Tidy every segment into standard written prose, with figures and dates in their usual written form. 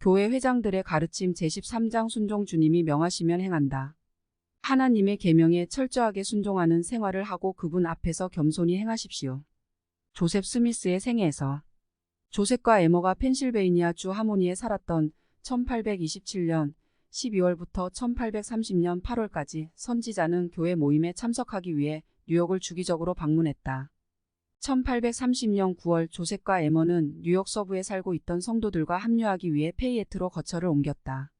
교회 회장들의 가르침 제13장 순종 주님이 명하시면 행한다. 하나님의 계명에 철저하게 순종하는 생활을 하고 그분 앞에서 겸손히 행하십시오. 조셉 스미스의 생애에서 조셉과 에머가 펜실베이니아 주 하모니에 살았던 1827년 12월부터 1830년 8월까지 선지자는 교회 모임에 참석하기 위해 뉴욕을 주기적으로 방문했다. 1830년 9월 조셉과 에머는 뉴욕 서부에 살고 있던 성도들과 합류하기 위해 페이에트로 거처를 옮겼다.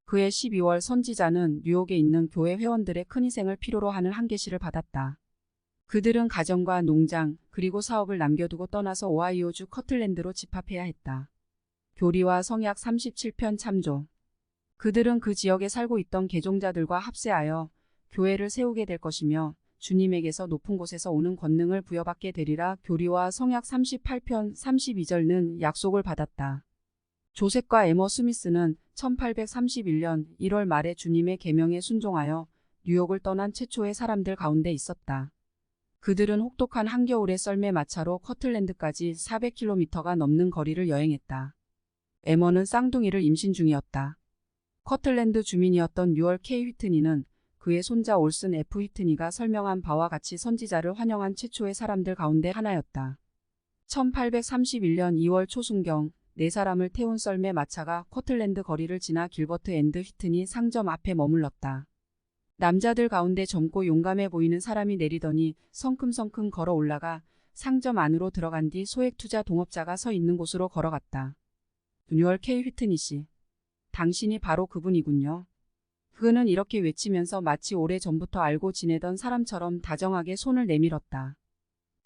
그해 12월 선지자는 뉴욕에 있는 교회 회원들의 큰 희생을 필요로 하는 한 계시를 받았다. 그들은 가정과 농장 그리고 사업을 남겨두고 떠나서 오하이오주 커틀랜드로 집합해야 했다. 교리와 성약 37편 참조. 그들은 그 지역에 살고 있던 개종자들과 합세하여 교회를 세우게 될 것이며 주님에게서 높은 곳에서 오는 권능을 부여받게 되리라. 교리와 성약 38편 32절는 약속을 받았다. 조셉과 에머 스미스는 1831년 1월 말에 주님의 계명에 순종하여 뉴욕을 떠난 최초의 사람들 가운데 있었다. 그들은 혹독한 한겨울의 썰매 마차로 커틀랜드까지 400km가 넘는 거리를 여행했다. 에머는 쌍둥이를 임신 중이었다. 커틀랜드 주민이었던 뉴얼 K. 휘트니는 그의 손자 올슨 F. 휘트니가 설명한 바와 같이 선지자를 환영한 최초의 사람들 가운데 하나였다. 1831년 2월 초순경 4사람을 태운 썰매 마차가 커틀랜드 거리를 지나 길버트 앤드 휘트니 상점 앞에 머물렀다. 남자들 가운데 젊고 용감해 보이는 사람이 내리더니 성큼성큼 걸어 올라가 상점 안으로 들어간 뒤 소액투자 동업자가 서 있는 곳으로 걸어갔다. 뉴얼 K. 휘트니 씨. 당신이 바로 그분이군요. 그는 이렇게 외치면서 마치 오래전부터 알고 지내던 사람처럼 다정하게 손을 내밀었다.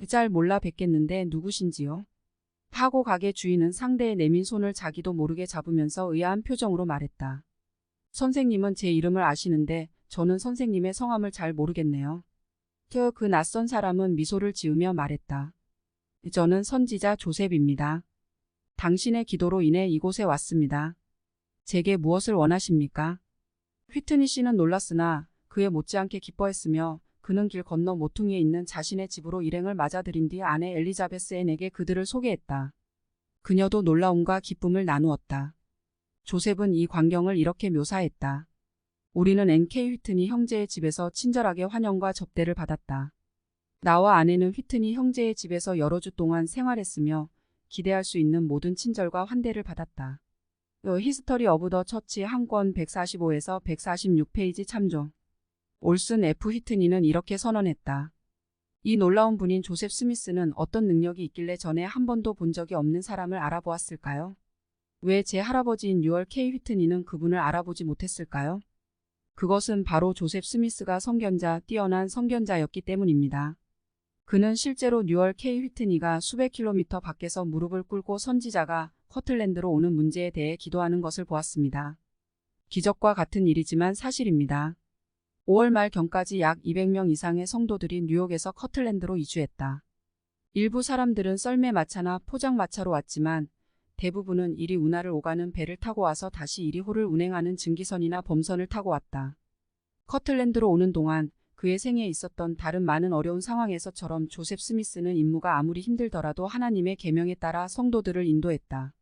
잘 몰라 뵙겠는데 누구신지요? 하고 가게 주인은 상대의 내민 손을 자기도 모르게 잡으면서 의아한 표정으로 말했다. 선생님은 제 이름을 아시는데 저는 선생님의 성함을 잘 모르겠네요. 그 낯선 사람은 미소를 지으며 말했다. 저는 선지자 조셉입니다. 당신의 기도로 인해 이곳에 왔습니다. 제게 무엇을 원하십니까? 휘트니 씨는 놀랐으나 그에 못지않게 기뻐했으며 그는 길 건너 모퉁이에 있는 자신의 집으로 일행을 맞아들인 뒤 아내 엘리자베스 앤에게 그들을 소개했다. 그녀도 놀라움과 기쁨을 나누었다. 조셉은 이 광경을 이렇게 묘사했다. 우리는 NK 휘트니 형제의 집에서 친절하게 환영과 접대를 받았다. 나와 아내는 휘트니 형제의 집에서 여러 주 동안 생활했으며 기대할 수 있는 모든 친절과 환대를 받았다. 히스터리 오브 더 처치 한 권 145에서 146페이지 참조. 올슨 F. 휘트니는 이렇게 선언했다. 이 놀라운 분인 조셉 스미스는 어떤 능력이 있길래 전에 한 번도 본 적이 없는 사람을 알아보았을까요? 왜 제 할아버지인 뉴얼 K. 휘트니는 그분을 알아보지 못했을까요? 그것은 바로 조셉 스미스가 선견자, 뛰어난 선견자였기 때문입니다. 그는 실제로 뉴얼 K. 휘트니가 수백 킬로미터 밖에서 무릎을 꿇고 선지자가 커틀랜드로 오는 문제에 대해 기도하는 것을 보았습니다. 기적과 같은 일이지만 사실입니다. 5월 말경까지 약 200명 이상의 성도들이 뉴욕에서 커틀랜드로 이주했다. 일부 사람들은 썰매 마차나 포장마차로 왔지만 대부분은 이리 운하를 오가는 배를 타고 와서 다시 이리 호를 운행하는 증기선이나 범선을 타고 왔다. 커틀랜드로 오는 동안 그의 생애에 있었던 다른 많은 어려운 상황에서처럼 조셉 스미스는 임무가 아무리 힘들더라도 하나님의 계명에 따라 성도들을 인도했다.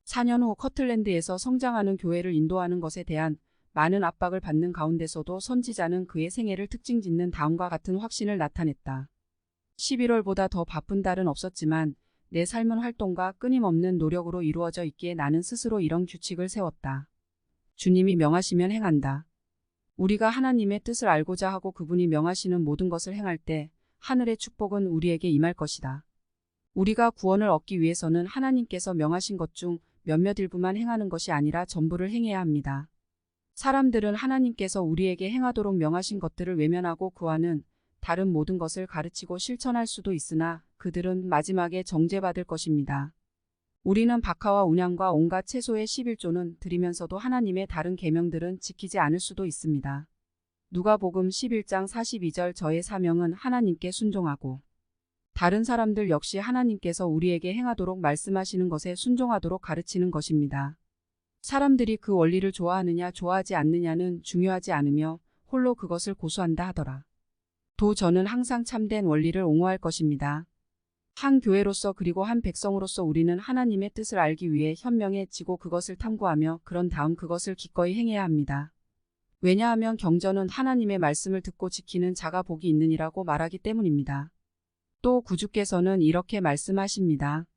4년 후 커틀랜드에서 성장하는 교회를 인도하는 것에 대한 많은 압박을 받는 가운데서도 선지자는 그의 생애를 특징짓는 다음과 같은 확신을 나타냈다. 11월보다 더 바쁜 달은 없었지만 내 삶은 활동과 끊임없는 노력으로 이루어져 있기에 나는 스스로 이런 규칙을 세웠다. 주님이 명하시면 행한다. 우리가 하나님의 뜻을 알고자 하고 그분이 명하시는 모든 것을 행할 때 하늘의 축복은 우리에게 임할 것이다. 우리가 구원을 얻기 위해서는 하나님께서 명하신 것 중 몇몇 일부만 행하는 것이 아니라 전부를 행해야 합니다. 사람들은 하나님께서 우리에게 행하도록 명하신 것들을 외면하고 그와는 다른 모든 것을 가르치고 실천할 수도 있으나 그들은 마지막에 정죄받을 것입니다. 우리는 박하와 운양과 온갖 채소의 11조는 드리면서도 하나님의 다른 계명들은 지키지 않을 수도 있습니다. 누가복음 11장 42절 저의 사명은 하나님께 순종하고 다른 사람들 역시 하나님께서 우리에게 행하도록 말씀하시는 것에 순종하도록 가르치는 것입니다. 사람들이 그 원리를 좋아하느냐 좋아하지 않느냐는 중요하지 않으며 홀로 그것을 고수한다 하더라. 도 저는 항상 참된 원리를 옹호할 것입니다. 한 교회로서 그리고 한 백성으로서 우리는 하나님의 뜻을 알기 위해 현명해지고 그것을 탐구하며 그런 다음 그것을 기꺼이 행해야 합니다. 왜냐하면 경전은 하나님의 말씀을 듣고 지키는 자가 복이 있느니라고 말하기 때문입니다. 또 구주께서는 이렇게 말씀하십니다.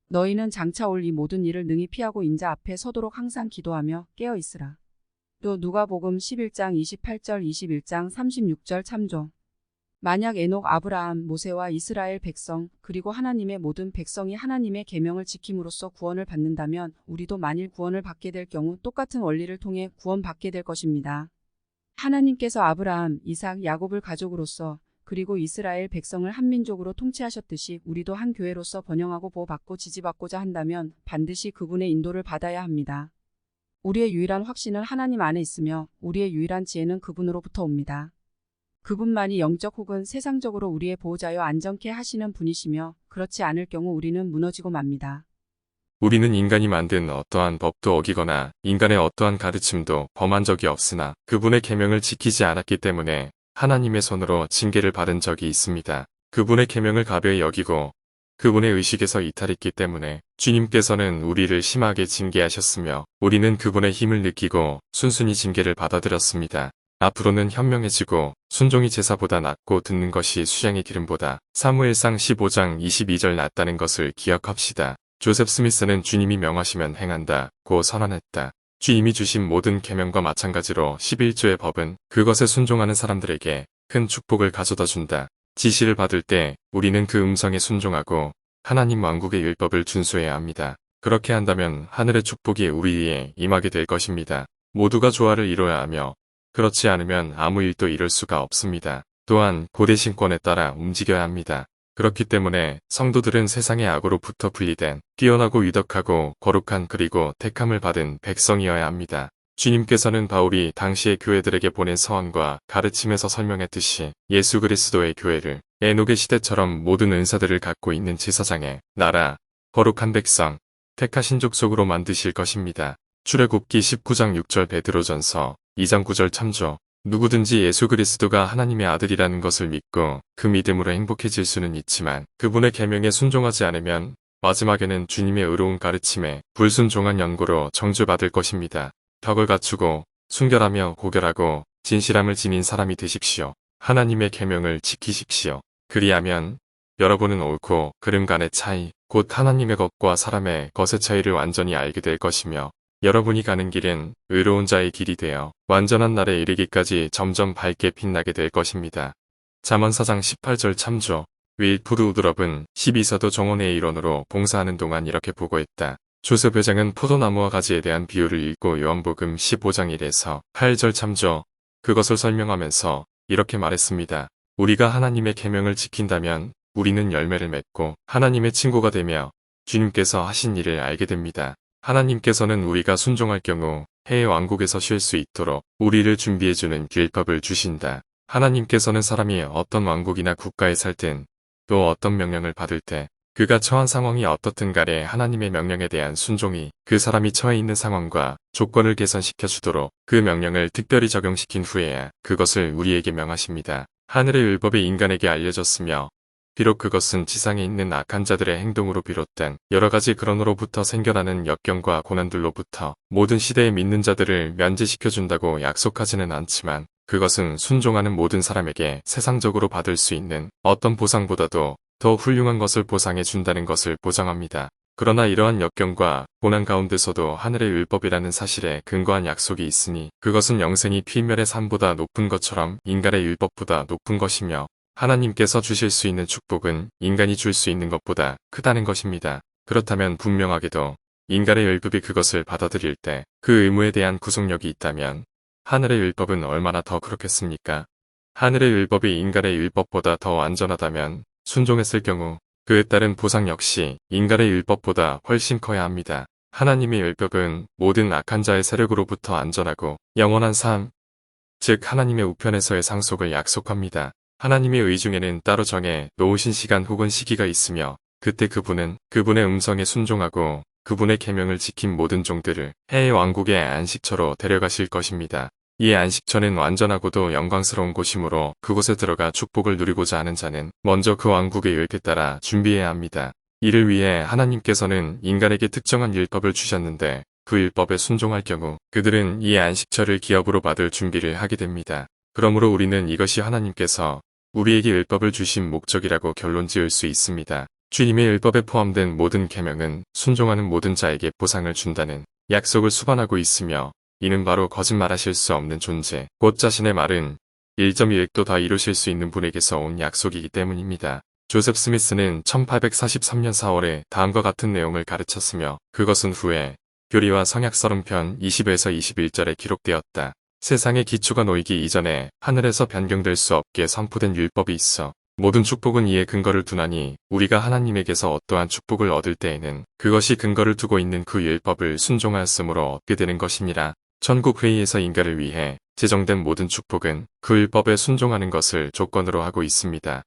너희는 장차 올 이 모든 일을 능히 피하고 인자 앞에 서도록 항상 기도하며 깨어 있으라. 또 누가복음 11장 28절 21장 36절 참조. 만약 에녹, 아브라함, 모세와 이스라엘 백성 그리고 하나님의 모든 백성이 하나님의 계명을 지킴으로써 구원을 받는다면 우리도 만일 구원을 받게 될 경우 똑같은 원리를 통해 구원받게 될 것입니다. 하나님께서 아브라함, 이삭, 야곱을 가족으로서 그리고 이스라엘 백성을 한 민족으로 통치하셨듯이 우리도 한 교회로서 번영하고 보호받고 지지받고자 한다면 반드시 그분의 인도를 받아야 합니다. 우리의 유일한 확신은 하나님 안에 있으며 우리의 유일한 지혜는 그분으로부터 옵니다. 그분만이 영적 혹은 세상적으로 우리의 보호자여 안전케 하시는 분이시며 그렇지 않을 경우 우리는 무너지고 맙니다. 우리는 인간이 만든 어떠한 법도 어기거나 인간의 어떠한 가르침도 범한 적이 없으나 그분의 계명을 지키지 않았기 때문에 하나님의 손으로 징계를 받은 적이 있습니다. 그분의 계명을 가벼이 여기고 그분의 의식에서 이탈했기 때문에 주님께서는 우리를 심하게 징계하셨으며 우리는 그분의 힘을 느끼고 순순히 징계를 받아들였습니다. 앞으로는 현명해지고 순종이 제사보다 낫고 듣는 것이 수양의 기름보다 사무엘상 15장 22절 낫다는 것을 기억합시다. 조셉 스미스는 주님이 명하시면 행한다고 선언했다. 주님이 주신 모든 계명과 마찬가지로 11조의 법은 그것에 순종하는 사람들에게 큰 축복을 가져다 준다. 지시를 받을 때 우리는 그 음성에 순종하고 하나님 왕국의 율법을 준수해야 합니다. 그렇게 한다면 하늘의 축복이 우리에 임하게 될 것입니다. 모두가 조화를 이뤄야 하며 그렇지 않으면 아무 일도 이룰 수가 없습니다. 또한 고대 신권에 따라 움직여야 합니다. 그렇기 때문에 성도들은 세상의 악으로부터 분리된 뛰어나고 유덕하고 거룩한 그리고 택함을 받은 백성이어야 합니다. 주님께서는 바울이 당시의 교회들에게 보낸 서한과 가르침에서 설명했듯이 예수 그리스도의 교회를 에녹의 시대처럼 모든 은사들을 갖고 있는 제사장의 나라, 거룩한 백성, 택하신 족속으로 만드실 것입니다. 출애굽기 19장 6절 베드로전서 2장 9절 참조. 누구든지 예수 그리스도가 하나님의 아들이라는 것을 믿고 그 믿음으로 행복해질 수는 있지만 그분의 계명에 순종하지 않으면 마지막에는 주님의 의로운 가르침에 불순종한 연고로 정죄받을 것입니다. 덕을 갖추고 순결하며 고결하고 진실함을 지닌 사람이 되십시오. 하나님의 계명을 지키십시오. 그리하면 여러분은 옳고 그름 간의 차이, 곧 하나님의 것과 사람의 것의 차이를 완전히 알게 될 것이며 여러분이 가는 길은 의로운 자의 길이 되어 완전한 날에 이르기까지 점점 밝게 빛나게 될 것입니다. 잠언 4장 18절 참조. 윌프드 우드럽은 12서도 정원의 일원으로 봉사하는 동안 이렇게 보고했다. 조셉 회장은 포도나무와 가지에 대한 비유를 읽고 요한복음 15장 1에서 8절 참조. 그것을 설명하면서 이렇게 말했습니다. 우리가 하나님의 계명을 지킨다면 우리는 열매를 맺고 하나님의 친구가 되며 주님께서 하신 일을 알게 됩니다. 하나님께서는 우리가 순종할 경우 해의 왕국에서 쉴 수 있도록 우리를 준비해주는 율법을 주신다. 하나님께서는 사람이 어떤 왕국이나 국가에 살든 또 어떤 명령을 받을 때 그가 처한 상황이 어떻든 간에 하나님의 명령에 대한 순종이 그 사람이 처해 있는 상황과 조건을 개선시켜 주도록 그 명령을 특별히 적용시킨 후에야 그것을 우리에게 명하십니다. 하늘의 율법이 인간에게 알려졌으며 비록 그것은 지상에 있는 악한 자들의 행동으로 비롯된 여러가지 그런으로부터 생겨나는 역경과 고난들로부터 모든 시대의 믿는 자들을 면제시켜준다고 약속하지는 않지만 그것은 순종하는 모든 사람에게 세상적으로 받을 수 있는 어떤 보상보다도 더 훌륭한 것을 보상해 준다는 것을 보장합니다. 그러나 이러한 역경과 고난 가운데서도 하늘의 율법이라는 사실에 근거한 약속이 있으니 그것은 영생이 필멸의 산보다 높은 것처럼 인간의 율법보다 높은 것이며 하나님께서 주실 수 있는 축복은 인간이 줄 수 있는 것보다 크다는 것입니다. 그렇다면 분명하게도 인간의 율법이 그것을 받아들일 때 그 의무에 대한 구속력이 있다면 하늘의 율법은 얼마나 더 그렇겠습니까? 하늘의 율법이 인간의 율법보다 더 안전하다면 순종했을 경우 그에 따른 보상 역시 인간의 율법보다 훨씬 커야 합니다. 하나님의 율법은 모든 악한 자의 세력으로부터 안전하고 영원한 삶, 즉 하나님의 우편에서의 상속을 약속합니다. 하나님의 의 중에는 따로 정해 놓으신 시간 혹은 시기가 있으며 그때 그분은 그분의 음성에 순종하고 그분의 계명을 지킨 모든 종들을 해의 왕국의 안식처로 데려가실 것입니다. 이에 안식처는 완전하고도 영광스러운 곳이므로 그곳에 들어가 축복을 누리고자 하는 자는 먼저 그 왕국의 율에 따라 준비해야 합니다. 이를 위해 하나님께서는 인간에게 특정한 율법을 주셨는데 그 율법에 순종할 경우 그들은 이 안식처를 기업으로 받을 준비를 하게 됩니다. 그러므로 우리는 이것이 하나님께서 우리에게 율법을 주신 목적이라고 결론 지을 수 있습니다. 주님의 율법에 포함된 모든 계명은 순종하는 모든 자에게 보상을 준다는 약속을 수반하고 있으며 이는 바로 거짓말하실 수 없는 존재, 곧 자신의 말은 1.2획도 다 이루실 수 있는 분에게서 온 약속이기 때문입니다. 조셉 스미스는 1843년 4월에 다음과 같은 내용을 가르쳤으며 그것은 후에 교리와 성약설음편 20에서 21절에 기록되었다. 세상의 기초가 놓이기 이전에 하늘에서 변경될 수 없게 선포된 율법이 있어 모든 축복은 이에 근거를 두나니 우리가 하나님에게서 어떠한 축복을 얻을 때에는 그것이 근거를 두고 있는 그 율법을 순종하였으므로 얻게 되는 것이니라. 천국회의에서 인간을 위해 제정된 모든 축복은 그 율법에 순종하는 것을 조건으로 하고 있습니다.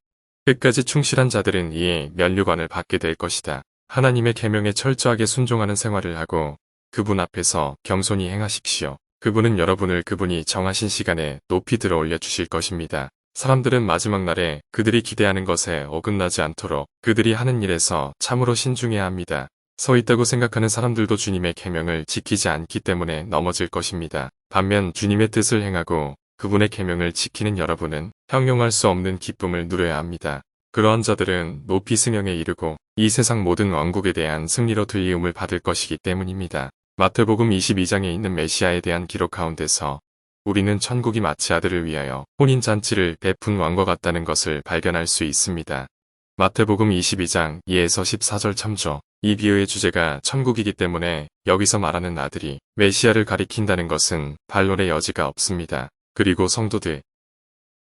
끝까지 충실한 자들은 이에 면류관을 받게 될 것이다. 하나님의 계명에 철저하게 순종하는 생활을 하고 그분 앞에서 겸손히 행하십시오. 그분은 여러분을 그분이 정하신 시간에 높이 들어 올려 주실 것입니다. 사람들은 마지막 날에 그들이 기대하는 것에 어긋나지 않도록 그들이 하는 일에서 참으로 신중해야 합니다. 서 있다고 생각하는 사람들도 주님의 계명을 지키지 않기 때문에 넘어질 것입니다. 반면 주님의 뜻을 행하고 그분의 계명을 지키는 여러분은 형용할 수 없는 기쁨을 누려야 합니다. 그러한 자들은 높이 승형에 이르고 이 세상 모든 왕국에 대한 승리로 들리움을 받을 것이기 때문입니다. 마태복음 22장에 있는 메시아에 대한 기록 가운데서 우리는 천국이 마치 아들을 위하여 혼인잔치를 베푼 왕과 같다는 것을 발견할 수 있습니다. 마태복음 22장 2에서 14절 참조. 이 비유의 주제가 천국이기 때문에 여기서 말하는 아들이 메시아를 가리킨다는 것은 반론의 여지가 없습니다. 그리고 성도들,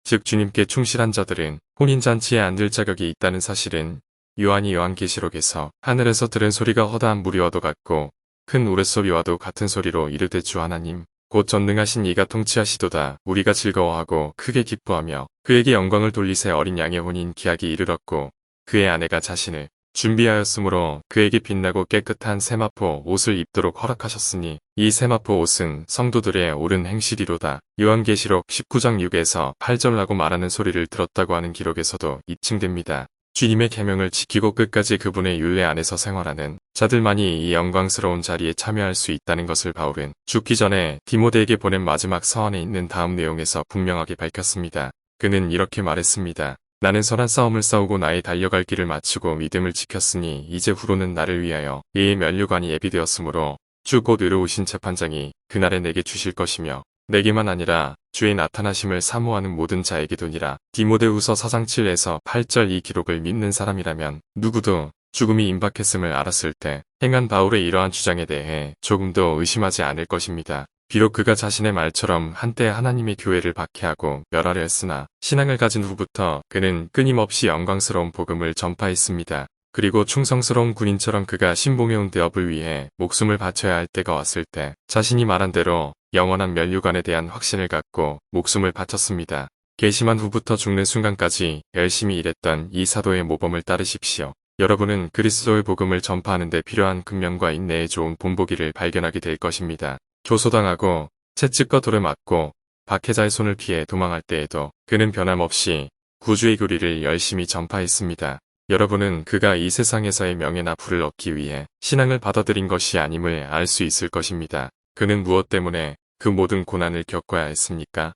즉 주님께 충실한 자들은 혼인잔치에 앉을 자격이 있다는 사실은 요한이 요한계시록에서 하늘에서 들은 소리가 허다한 무리와도 같고 큰 우레소리와도 같은 소리로 이르되 주 하나님 곧 전능하신 이가 통치하시도다. 우리가 즐거워하고 크게 기뻐하며 그에게 영광을 돌리세. 어린 양의 혼인 기약이 이르렀고 그의 아내가 자신을 준비하였으므로 그에게 빛나고 깨끗한 세마포 옷을 입도록 허락하셨으니 이 세마포 옷은 성도들의 옳은 행실이로다. 요한계시록 19장 6에서 8절라고 말하는 소리를 들었다고 하는 기록에서도 입증됩니다. 주님의 계명을 지키고 끝까지 그분의 율례 안에서 생활하는 자들만이 이 영광스러운 자리에 참여할 수 있다는 것을 바울은 죽기 전에 디모데에게 보낸 마지막 서한에 있는 다음 내용에서 분명하게 밝혔습니다. 그는 이렇게 말했습니다. 나는 선한 싸움을 싸우고 나의 달려갈 길을 마치고 믿음을 지켰으니 이제 후로는 나를 위하여 이의 면류관이 예비되었으므로 주 곧 의로우신 재판장이 그날에 내게 주실 것이며 내게만 아니라 주의 나타나심을 사모하는 모든 자에게도니라. 디모데후서 4장 7에서 8절. 이 기록을 믿는 사람이라면 누구도 죽음이 임박했음을 알았을 때 행한 바울의 이러한 주장에 대해 조금도 의심하지 않을 것입니다. 비록 그가 자신의 말처럼 한때 하나님의 교회를 박해하고 멸하려 했으나 신앙을 가진 후부터 그는 끊임없이 영광스러운 복음을 전파했습니다. 그리고 충성스러운 군인처럼 그가 신봉해온 대업을 위해 목숨을 바쳐야 할 때가 왔을 때 자신이 말한 대로 영원한 면류관에 대한 확신을 갖고 목숨을 바쳤습니다. 계심한 후부터 죽는 순간까지 열심히 일했던 이 사도의 모범을 따르십시오. 여러분은 그리스도의 복음을 전파하는 데 필요한 근면과 인내의 좋은 본보기를 발견하게 될 것입니다. 교소당하고 채찍과 돌을 맞고 박해자의 손을 피해 도망할 때에도 그는 변함없이 구주의 교리를 열심히 전파했습니다. 여러분은 그가 이 세상에서의 명예나 부를 얻기 위해 신앙을 받아들인 것이 아님을 알 수 있을 것입니다. 그는 무엇 때문에 그 모든 고난을 겪어야 했습니까?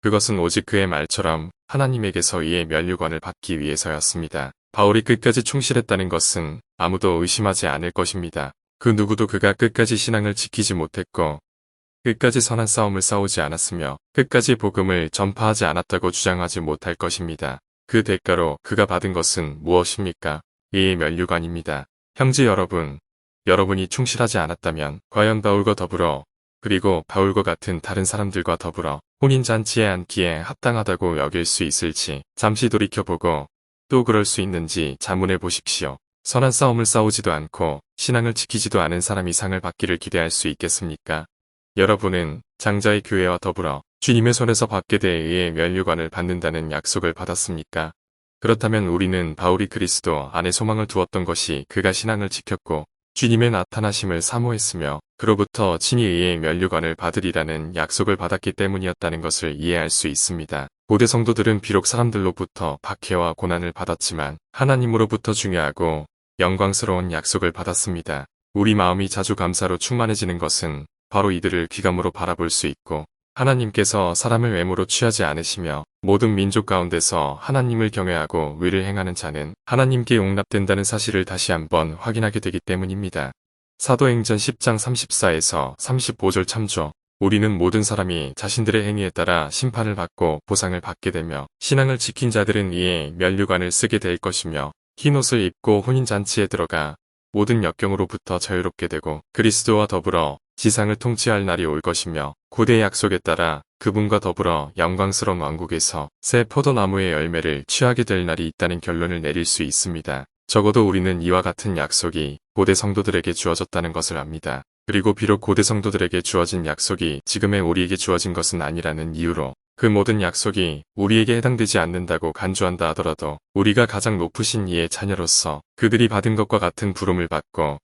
그것은 오직 그의 말처럼 하나님에게서 이의 면류관을 받기 위해서였습니다. 바울이 끝까지 충실했다는 것은 아무도 의심하지 않을 것입니다. 그 누구도 그가 끝까지 신앙을 지키지 못했고 끝까지 선한 싸움을 싸우지 않았으며 끝까지 복음을 전파하지 않았다고 주장하지 못할 것입니다. 그 대가로 그가 받은 것은 무엇입니까? 이의 면류관입니다. 형제 여러분, 여러분이 충실하지 않았다면 과연 바울과 더불어 그리고 바울과 같은 다른 사람들과 더불어 혼인잔치에 앉기에 합당하다고 여길 수 있을지 잠시 돌이켜보고 또 그럴 수 있는지 자문해 보십시오. 선한 싸움을 싸우지도 않고 신앙을 지키지도 않은 사람이 상을 받기를 기대할 수 있겠습니까? 여러분은 장자의 교회와 더불어 주님의 손에서 받게 돼 의의 면류관을 받는다는 약속을 받았습니까? 그렇다면 우리는 바울이 그리스도 안에 소망을 두었던 것이 그가 신앙을 지켰고 주님의 나타나심을 사모했으며 그로부터 친히 의의 면류관을 받으리라는 약속을 받았기 때문이었다는 것을 이해할 수 있습니다. 고대 성도들은 비록 사람들로부터 박해와 고난을 받았지만 하나님으로부터 중요하고 영광스러운 약속을 받았습니다. 우리 마음이 자주 감사로 충만해지는 것은 바로 이들을 귀감으로 바라볼 수 있고 하나님께서 사람을 외모로 취하지 않으시며 모든 민족 가운데서 하나님을 경외하고 의를 행하는 자는 하나님께 용납된다는 사실을 다시 한번 확인하게 되기 때문입니다. 사도행전 10장 34에서 35절 참조. 우리는 모든 사람이 자신들의 행위에 따라 심판을 받고 보상을 받게 되며 신앙을 지킨 자들은 이에 면류관을 쓰게 될 것이며 흰옷을 입고 혼인잔치에 들어가 모든 역경으로부터 자유롭게 되고 그리스도와 더불어 지상을 통치할 날이 올 것이며 고대 약속에 따라 그분과 더불어 영광스러운 왕국에서 새 포도나무의 열매를 취하게 될 날이 있다는 결론을 내릴 수 있습니다. 적어도 우리는 이와 같은 약속이 고대 성도들에게 주어졌다는 것을 압니다. 그리고 비록 고대 성도들에게 주어진 약속이 지금의 우리에게 주어진 것은 아니라는 이유로 그 모든 약속이 우리에게 해당되지 않는다고 간주한다 하더라도 우리가 가장 높으신 이의 자녀로서 그들이 받은 것과 같은 부름을 받고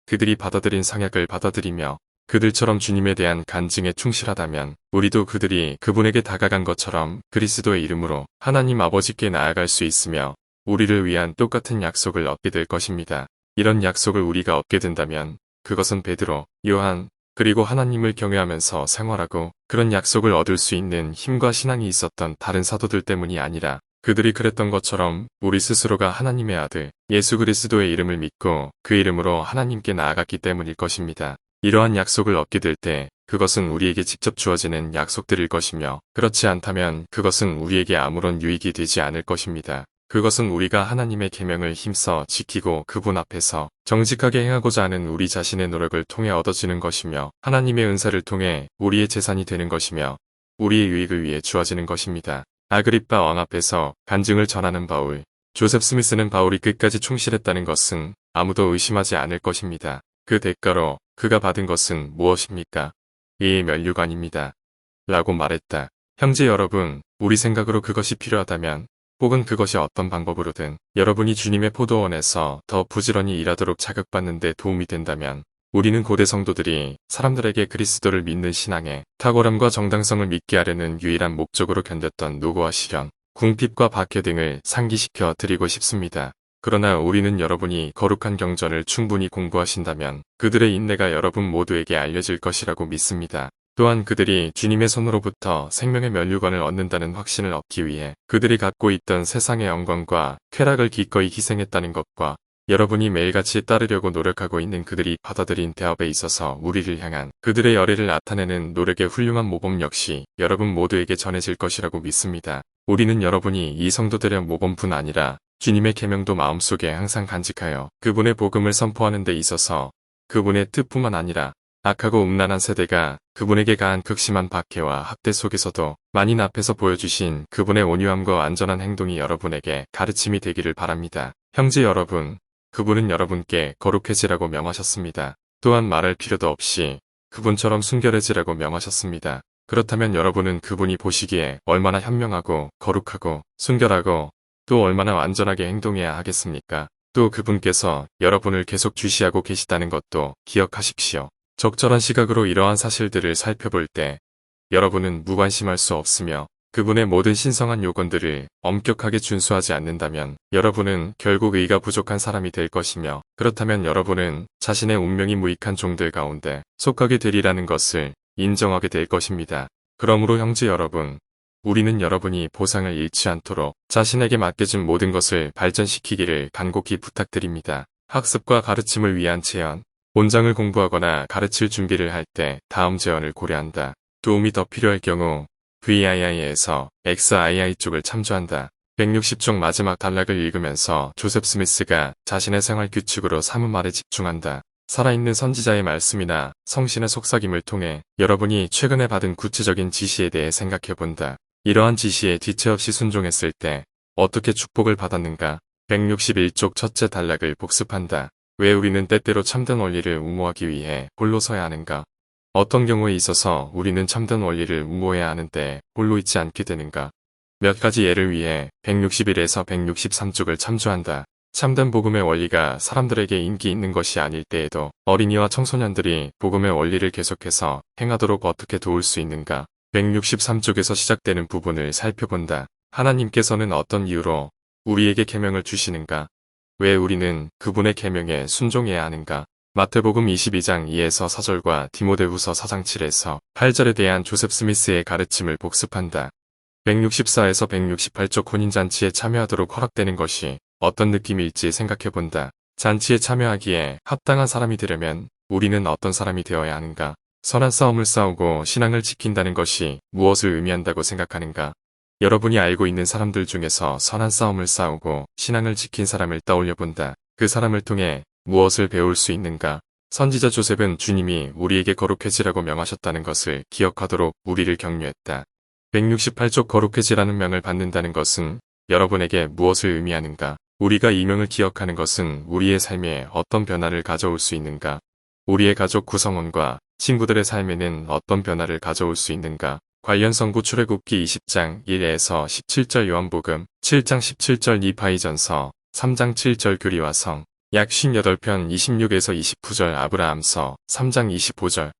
그들이 받아들인 상약을 받아들이며 그들처럼 주님에 대한 간증에 충실하다면 우리도 그들이 그분에게 다가간 것처럼 그리스도의 이름으로 하나님 아버지께 나아갈 수 있으며 우리를 위한 똑같은 약속을 얻게 될 것입니다. 이런 약속을 우리가 얻게 된다면 그것은 베드로, 요한, 그리고 하나님을 경외하면서 생활하고 그런 약속을 얻을 수 있는 힘과 신앙이 있었던 다른 사도들 때문이 아니라 그들이 그랬던 것처럼 우리 스스로가 하나님의 아들 예수 그리스도의 이름을 믿고 그 이름으로 하나님께 나아갔기 때문일 것입니다. 이러한 약속을 얻게 될 때 그것은 우리에게 직접 주어지는 약속들일 것이며 그렇지 않다면 그것은 우리에게 아무런 유익이 되지 않을 것입니다. 그것은 우리가 하나님의 계명을 힘써 지키고 그분 앞에서 정직하게 행하고자 하는 우리 자신의 노력을 통해 얻어지는 것이며 하나님의 은사를 통해 우리의 재산이 되는 것이며 우리의 유익을 위해 주어지는 것입니다. 아그리빠 왕 앞에서 간증을 전하는 바울. 조셉 스미스는 바울이 끝까지 충실했다는 것은 아무도 의심하지 않을 것입니다. 그 대가로 그가 받은 것은 무엇입니까? 이 면류관입니다. 라고 말했다. 형제 여러분, 우리 생각으로 그것이 필요하다면 혹은 그것이 어떤 방법으로든 여러분이 주님의 포도원에서 더 부지런히 일하도록 자극받는 데 도움이 된다면 우리는 고대 성도들이 사람들에게 그리스도를 믿는 신앙에 탁월함과 정당성을 믿게 하려는 유일한 목적으로 견뎠던 노고와 시련, 궁핍과 박해 등을 상기시켜 드리고 싶습니다. 그러나 우리는 여러분이 거룩한 경전을 충분히 공부하신다면 그들의 인내가 여러분 모두에게 알려질 것이라고 믿습니다. 또한 그들이 주님의 손으로부터 생명의 면류관을 얻는다는 확신을 얻기 위해 그들이 갖고 있던 세상의 영광과 쾌락을 기꺼이 희생했다는 것과 여러분이 매일같이 따르려고 노력하고 있는 그들이 받아들인 대업에 있어서 우리를 향한 그들의 열의를 나타내는 노력의 훌륭한 모범 역시 여러분 모두에게 전해질 것이라고 믿습니다. 우리는 여러분이 이 성도들의 모범뿐 아니라 주님의 계명도 마음속에 항상 간직하여 그분의 복음을 선포하는 데 있어서 그분의 뜻뿐만 아니라 악하고 음란한 세대가 그분에게 가한 극심한 박해와 학대 속에서도 만인 앞에서 보여주신 그분의 온유함과 안전한 행동이 여러분에게 가르침이 되기를 바랍니다. 형제 여러분, 그분은 여러분께 거룩해지라고 명하셨습니다. 또한 말할 필요도 없이 그분처럼 순결해지라고 명하셨습니다. 그렇다면 여러분은 그분이 보시기에 얼마나 현명하고 거룩하고 순결하고 또 얼마나 완전하게 행동해야 하겠습니까? 또 그분께서 여러분을 계속 주시하고 계시다는 것도 기억하십시오. 적절한 시각으로 이러한 사실들을 살펴볼 때 여러분은 무관심할 수 없으며 그분의 모든 신성한 요건들을 엄격하게 준수하지 않는다면 여러분은 결국 의가 부족한 사람이 될 것이며 그렇다면 여러분은 자신의 운명이 무익한 종들 가운데 속하게 되리라는 것을 인정하게 될 것입니다. 그러므로 형제 여러분, 우리는 여러분이 보상을 잃지 않도록 자신에게 맡겨진 모든 것을 발전시키기를 간곡히 부탁드립니다. 학습과 가르침을 위한 제언. 본장을 공부하거나 가르칠 준비를 할 때 다음 제언을 고려한다. 도움이 더 필요할 경우 VII에서 XII 쪽을 참조한다. 160쪽 마지막 단락을 읽으면서 조셉 스미스가 자신의 생활 규칙으로 삼은 말에 집중한다. 살아있는 선지자의 말씀이나 성신의 속삭임을 통해 여러분이 최근에 받은 구체적인 지시에 대해 생각해본다. 이러한 지시에 지체 없이 순종했을 때 어떻게 축복을 받았는가? 161쪽 첫째 단락을 복습한다. 왜 우리는 때때로 참된 원리를 옹호하기 위해 홀로 서야 하는가? 어떤 경우에 있어서 우리는 참된 원리를 옹호해야 하는데 홀로 있지 않게 되는가? 몇 가지 예를 위해 161에서 163쪽을 참조한다. 참된 복음의 원리가 사람들에게 인기 있는 것이 아닐 때에도 어린이와 청소년들이 복음의 원리를 계속해서 행하도록 어떻게 도울 수 있는가? 163쪽에서 시작되는 부분을 살펴본다. 하나님께서는 어떤 이유로 우리에게 계명을 주시는가? 왜 우리는 그분의 계명에 순종해야 하는가? 마태복음 22장 2에서 4절과 디모데후서 4장 7에서 8절에 대한 조셉 스미스의 가르침을 복습한다. 164에서 168쪽 혼인잔치에 참여하도록 허락되는 것이 어떤 느낌일지 생각해본다. 잔치에 참여하기에 합당한 사람이 되려면 우리는 어떤 사람이 되어야 하는가? 선한 싸움을 싸우고 신앙을 지킨다는 것이 무엇을 의미한다고 생각하는가? 여러분이 알고 있는 사람들 중에서 선한 싸움을 싸우고 신앙을 지킨 사람을 떠올려본다. 그 사람을 통해 무엇을 배울 수 있는가? 선지자 조셉은 주님이 우리에게 거룩해지라고 명하셨다는 것을 기억하도록 우리를 격려했다. 168쪽 거룩해지라는 명을 받는다는 것은 여러분에게 무엇을 의미하는가? 우리가 이 명을 기억하는 것은 우리의 삶에 어떤 변화를 가져올 수 있는가? 우리의 가족 구성원과 친구들의 삶에는 어떤 변화를 가져올 수 있는가? 관련 성구 출애굽기 20장 1에서 17절 요한복음 7장 17절 니바이전서 3장 7절 교리와 성 약 58편 26에서 29절 아브라함서 3장 25절